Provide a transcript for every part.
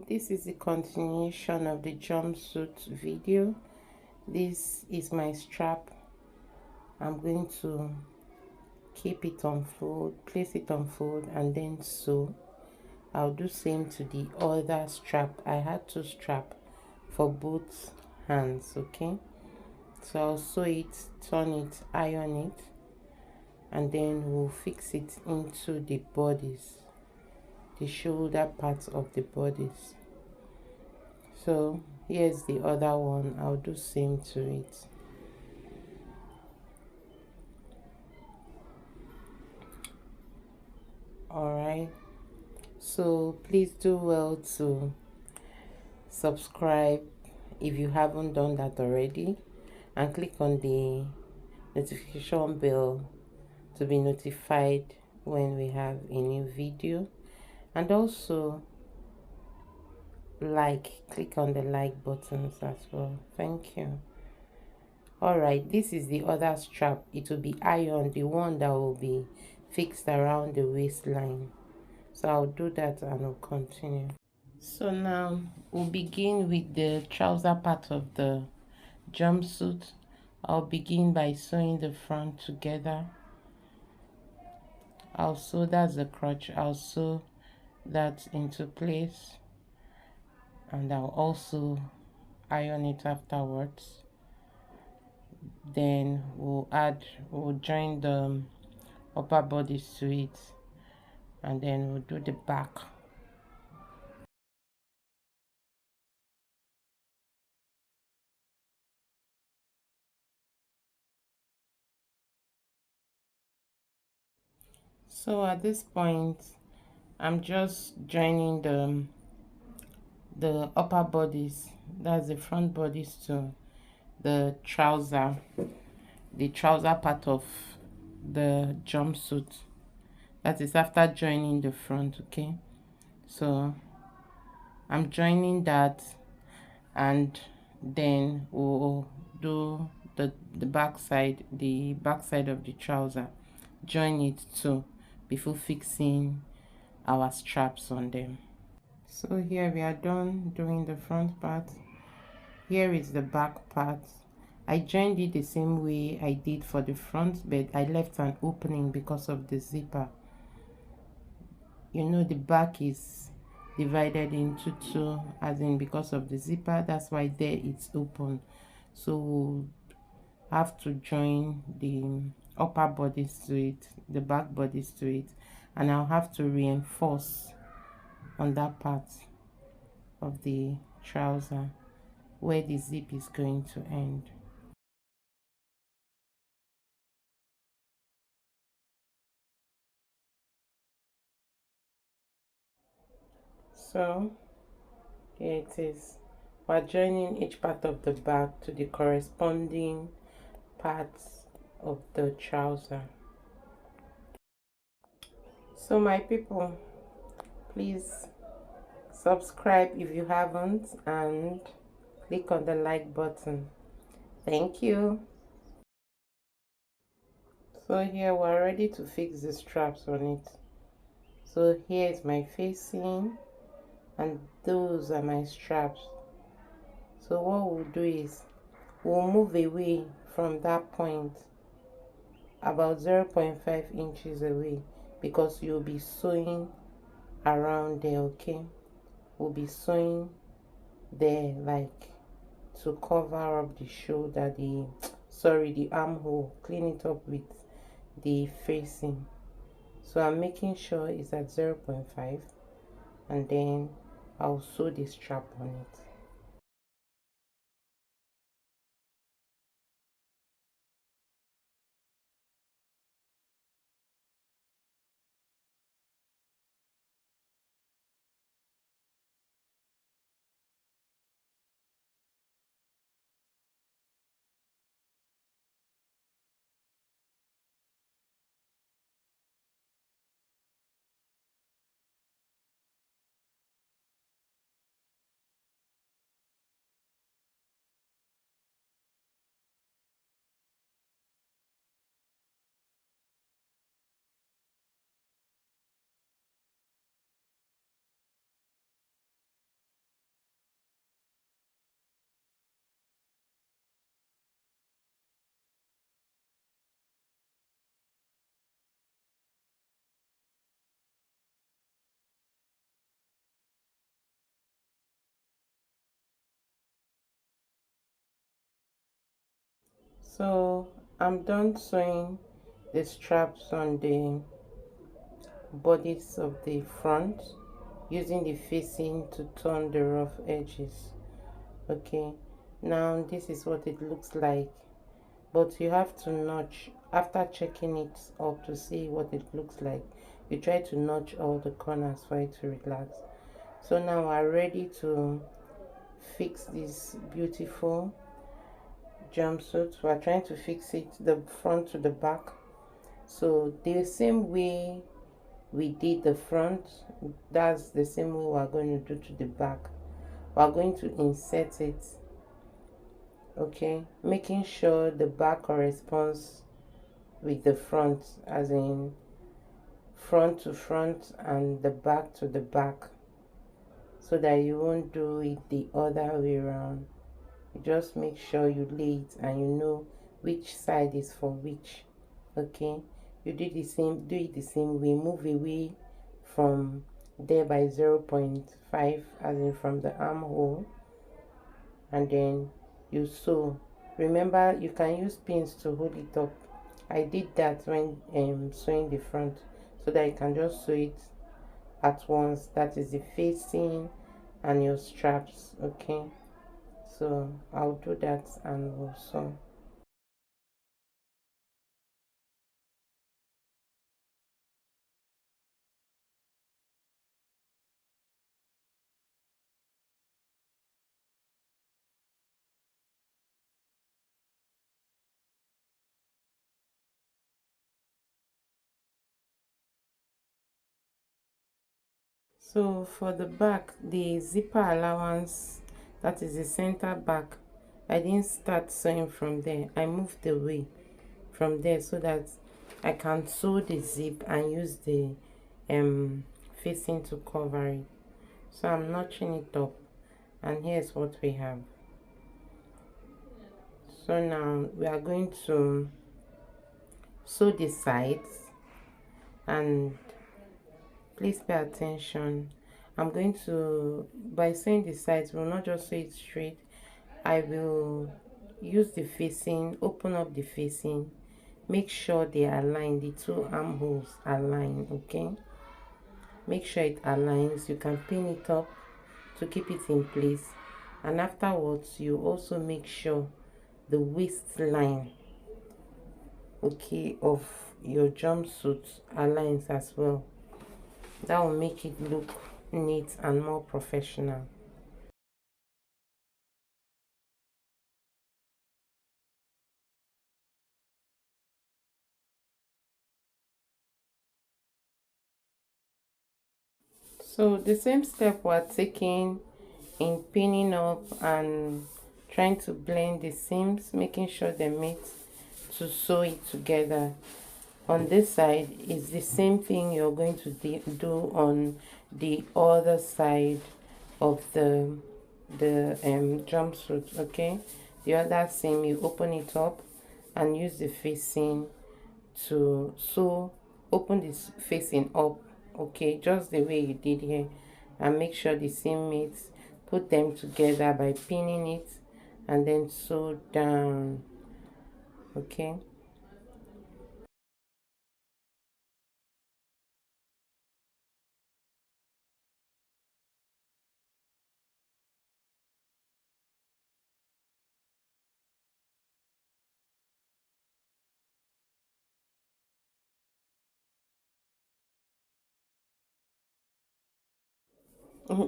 this is the continuation of the jumpsuit video. This is my strap. I'm going to keep it on fold, place it on fold, and then sew. I'll do same to the other strap. I had two strap for both hands. Okay, so I'll sew it, turn it, iron it, and then we'll fix it into the bodies, the shoulder parts of the bodies. So here's the other one. I'll do same to it. All right, so please do well to subscribe if you haven't done that already, and click on the notification bell to be notified when we have a new video, and also click on the like buttons as well. Thank you. All right, this is the other strap. It will be iron, the one that will be fixed around the waistline. So I'll do that and we'll continue. So now we'll begin with the trouser part of the jumpsuit. I'll begin by sewing the front together. I'll sew, that's the crotch, I'll sew that into place, and I'll also iron it afterwards. Then we'll join the upper bodies to it, and then we'll do the back. So at this point, I'm just joining the upper bodies, that's the front bodies, to the trouser part of the jumpsuit. That is after joining the front. Okay, so I'm joining that, and then we'll do the back side, of the trouser, join it too before fixing our straps on them. So here we are done doing the front part. Here is the back part. I joined it the same way I did for the front, but I left an opening because of the zipper. You know, the back is divided into two, as in because of the zipper. That's why there it's open. So we'll have to join the upper bodies to it, the back bodies to it, and I'll have to reinforce on that part of the trouser where the zip is going to end. So here it is. We're joining each part of the back to the corresponding parts of the trouser. So my people, please subscribe if you haven't, and click on the like button. Thank you. So here we're ready to fix the straps on it. So here is my facing, and those are my straps. So what we'll do is we'll move away from that point about 0.5 inches away, because you'll be sewing around there. Okay, we'll be sewing there, like to cover up the shoulder, the armhole, clean it up with the facing. So I'm making sure it's at 0.5, and then I'll sew the strap on it. So I'm done sewing the straps on the bodies of the front using the facing to turn the rough edges. Okay, now this is what it looks like, but you have to notch after checking it up to see what it looks like. You try to notch all the corners for it to relax. So now we're ready to fix this beautiful jumpsuit. We're trying to fix it the front to the back, so the same way we did the front, that's the same way we're going to do to the back. We're going to insert it, okay, making sure the back corresponds with the front, as in front to front and the back to the back, so that you won't do it the other way around. You just make sure you lay it and you know which side is for which. Okay, you do it the same way. Move away from there by 0.5, as in from the armhole, and then you sew. Remember, you can use pins to hold it up. I did that when sewing the front, so that you can just sew it at once. That is the facing and your straps. Okay, so I'll do that and we'll sew. So for the back, the zipper allowance, that is the center back, I didn't start sewing from there. I moved away from there so that I can sew the zip and use the facing to cover it. So I'm notching it up, and here's what we have. So now we are going to sew the sides, and please pay attention. I'm going to, by sewing the sides, we'll not just sew it straight. I will use the facing, open up the facing, make sure they align, the two armholes align. Okay, make sure it aligns. You can pin it up to keep it in place, and afterwards you also make sure the waistline, okay, of your jumpsuit aligns as well. That will make it look neat and more professional. So the same step we're taking in pinning up and trying to blend the seams, making sure they meet to sew it together. On this side is the same thing you're going to do on the other side of the jumpsuit. Okay, the other seam, you open it up and use the facing to sew. Open this facing up, okay, just the way you did here, and make sure the seam meets. Put them together by pinning it and then sew down. Okay,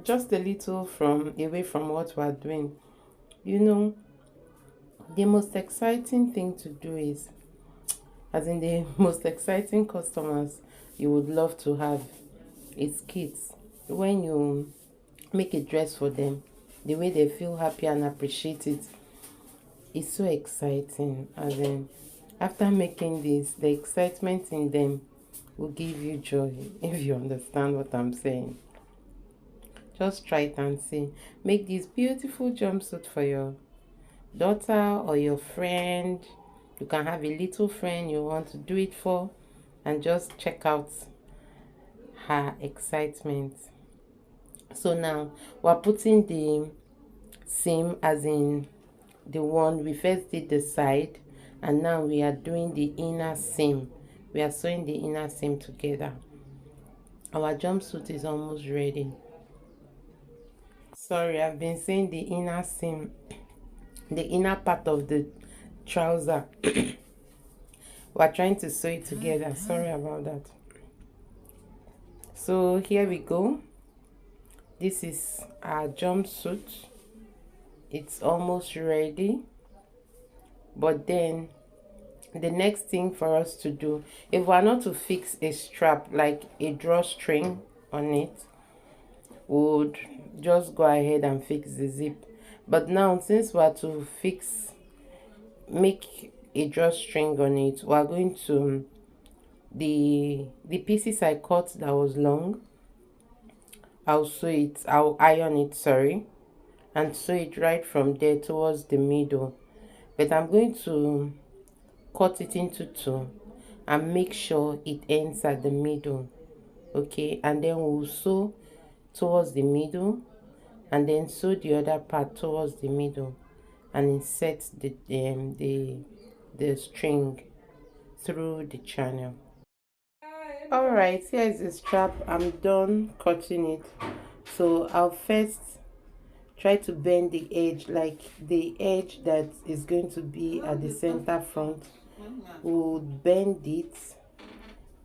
just a little from away from what we're doing. You know, the most exciting thing to do is, as in the most exciting customers you would love to have, is kids. When you make a dress for them, the way they feel happy and appreciate it is so exciting. As in, after making this, the excitement in them will give you joy, if you understand what I'm saying. Just try it and see. Make this beautiful jumpsuit for your daughter or your friend. You can have a little friend you want to do it for, and just check out her excitement. So now we're putting the seam, as in the one we first did the side, And now we are doing the inner seam. We are sewing the inner seam together. Our jumpsuit is almost ready. Sorry, I've been saying the inner seam, the inner part of the trouser. We're trying to sew it together. Sorry about that. So here we go. This is our jumpsuit. It's almost ready. But then the next thing for us to do, if we're not to fix a strap like a drawstring on it, would just go ahead and fix the zip. But now since we're to make a drawstring on it, we're going to the pieces I cut that was long, I'll iron it, sorry, and sew it right from there towards the middle. But I'm going to cut it into two and make sure it ends at the middle. Okay, and then we'll sew towards the middle and then sew the other part towards the middle and insert the string through the channel. All right, here is the strap. I'm done cutting it, so I'll first try to bend the edge, like the edge that is going to be at the center front. We'll bend it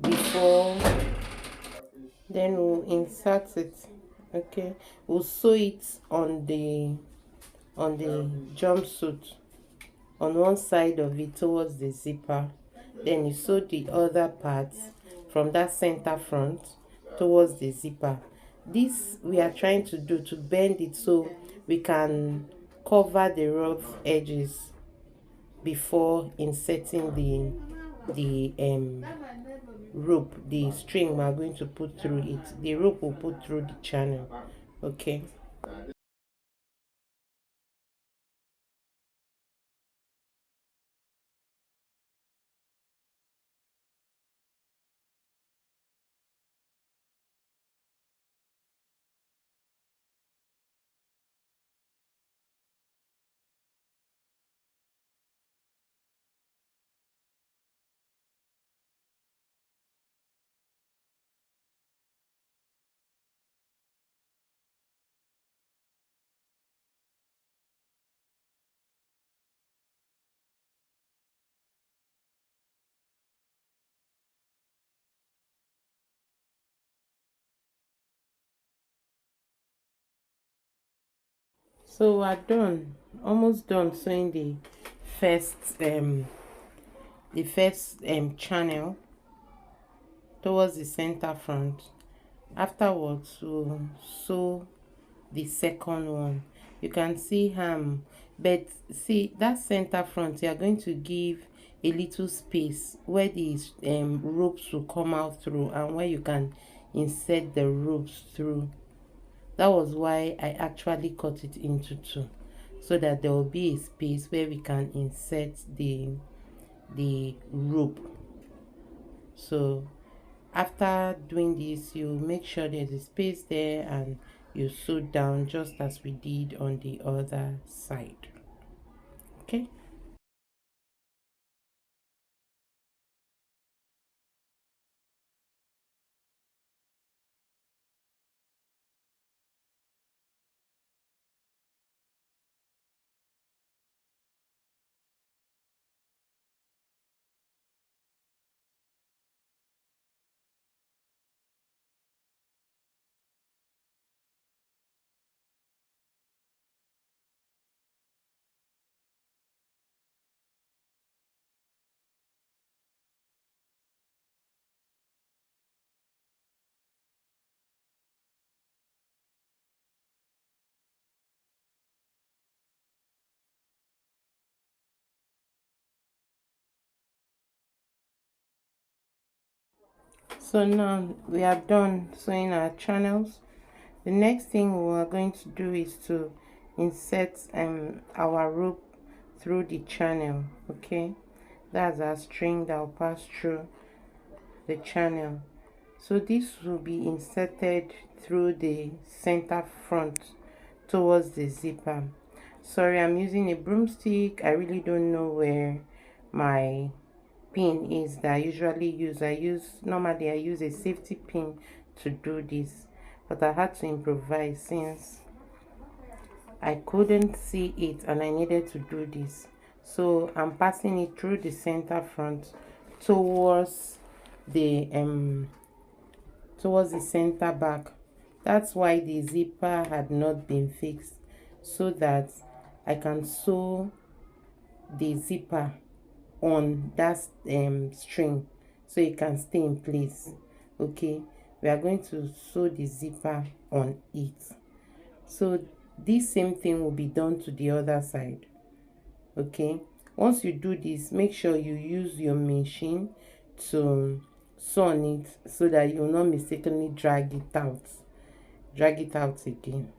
before, then we'll insert it. Okay, we'll sew it on the jumpsuit, on one side of it towards the zipper. Then you sew the other part from that center front towards the zipper. This we are trying to do to bend it so we can cover the rough edges before inserting the rope, the string we are going to put through it. The rope will put through the channel. Okay. So we're done, almost done sewing first um the first channel towards the center front. Afterwards we'll sew the second one. You can see but see that center front, you are going to give a little space where these ropes will come out through and where you can insert the ropes through. That was why I actually cut it into two, so that there will be a space where we can insert the rope. So after doing this, you make sure there's a space there and you sew down just as we did on the other side. Okay. So now we have done sewing our channels. The next thing we are going to do is to insert our rope through the channel. Okay, that's our string that will pass through the channel. So this will be inserted through the center front towards the zipper. Sorry, I'm using a broomstick. I really don't know where my pin is that I usually use. Normally I use a safety pin to do this, but I had to improvise since I couldn't see it and I needed to do this. So I'm passing it through the center front towards the center back. That's why the zipper had not been fixed, so that I can sew the zipper on that string so it can stay in place. Okay, we are going to sew the zipper on it. So this same thing will be done to the other side. Okay, once you do this, make sure you use your machine to sew on it so that you will not mistakenly drag it out again.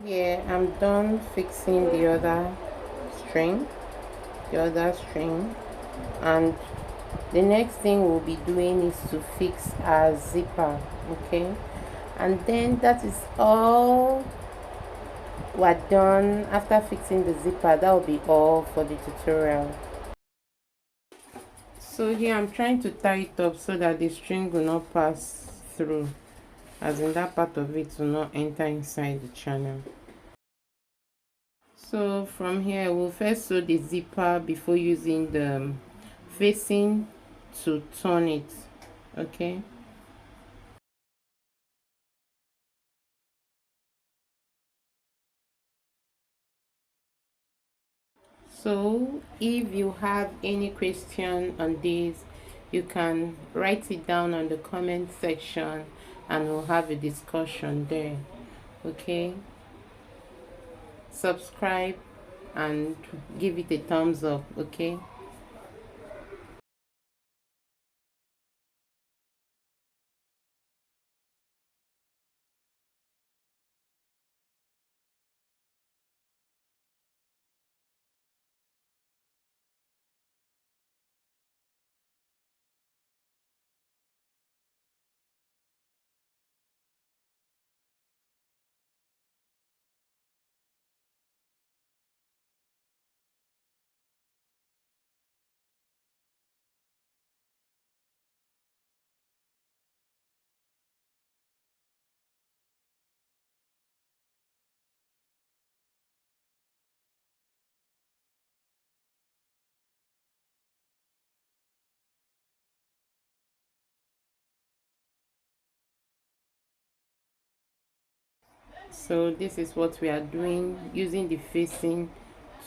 Yeah, I'm done fixing the other string, and the next thing we'll be doing is to fix our zipper. Okay, and then that is all we're done. After fixing the zipper, that will be all for the tutorial. So here I'm trying to tie it up so that the string will not pass through, as in that part of it will not enter inside the channel. So from here we'll first sew the zipper before using the facing to turn it. Okay, so if you have any question on this, you can write it down on the comment section and we'll have a discussion there. Okay, subscribe and give it a thumbs up. Okay, so this is what we are doing, using the facing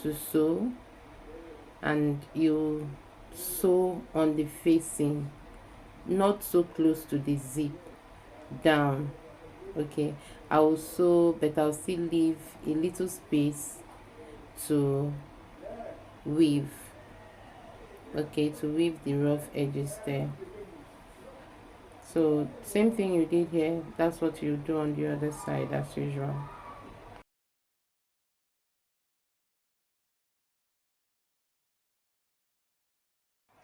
to sew, and you sew on the facing, not so close to the zip down. Okay, I will sew, but I'll still leave a little space to weave. Okay, to weave the rough edges there. So same thing you did here, that's what you do on the other side as usual.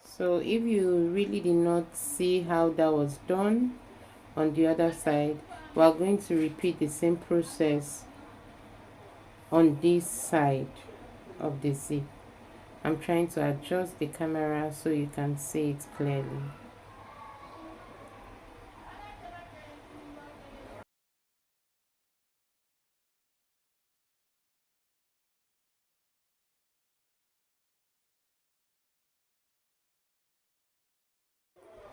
So if you really did not see how that was done on the other side, we are going to repeat the same process on this side of the zip. I'm trying to adjust the camera so you can see it clearly.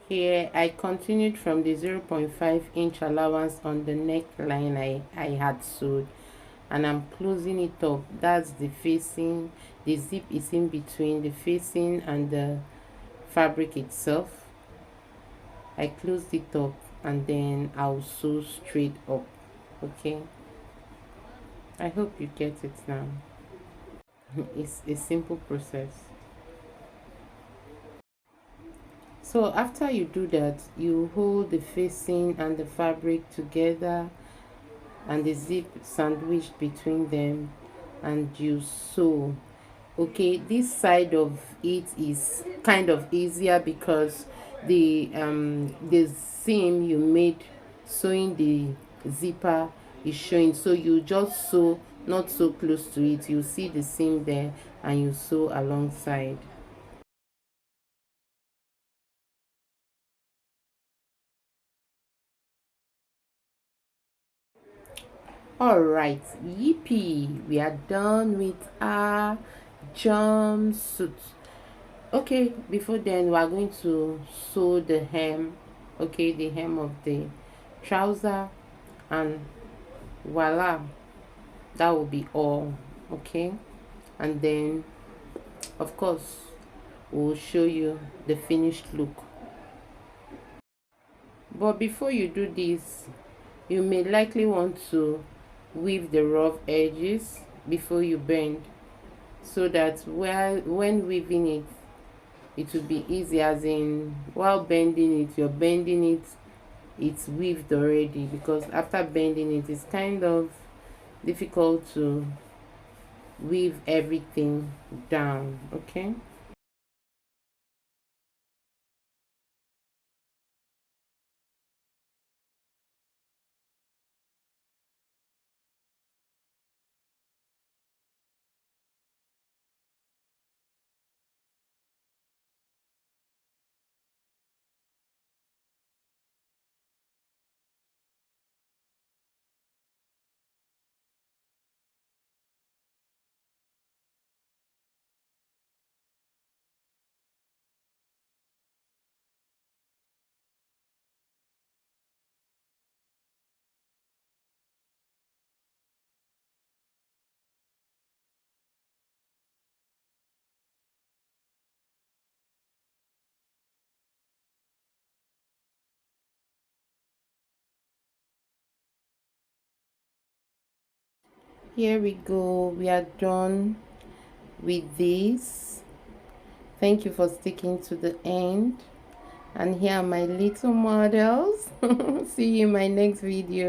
Here I continued from the 0.5-inch allowance on the neckline I had sewed, and I'm closing it up. That's the facing. The zip is in between the facing and the fabric itself. I closed it up and then I'll sew straight up. Okay, I hope you get it now. It's a simple process. So after you do that, you hold the facing and the fabric together and the zip sandwiched between them, and you sew. Okay, this side of it is kind of easier because the seam you made sewing the zipper is showing, so you just sew not so close to it. You see the seam there and you sew alongside. All right, yippee, we are done with our jumpsuit. Okay, before then we are going to sew the hem. Okay, the hem of the trouser, and voila, that will be all. Okay, and then of course we'll show you the finished look. But before you do this, you may likely want to weave the rough edges before you bend, so that when weaving it, it will be easy, as in while bending it, you're bending it, it's weaved already, because after bending it, it's kind of difficult to weave everything down. Okay, here we go, we are done with this. Thank you for sticking to the end, and here are my little models. See you in my next video.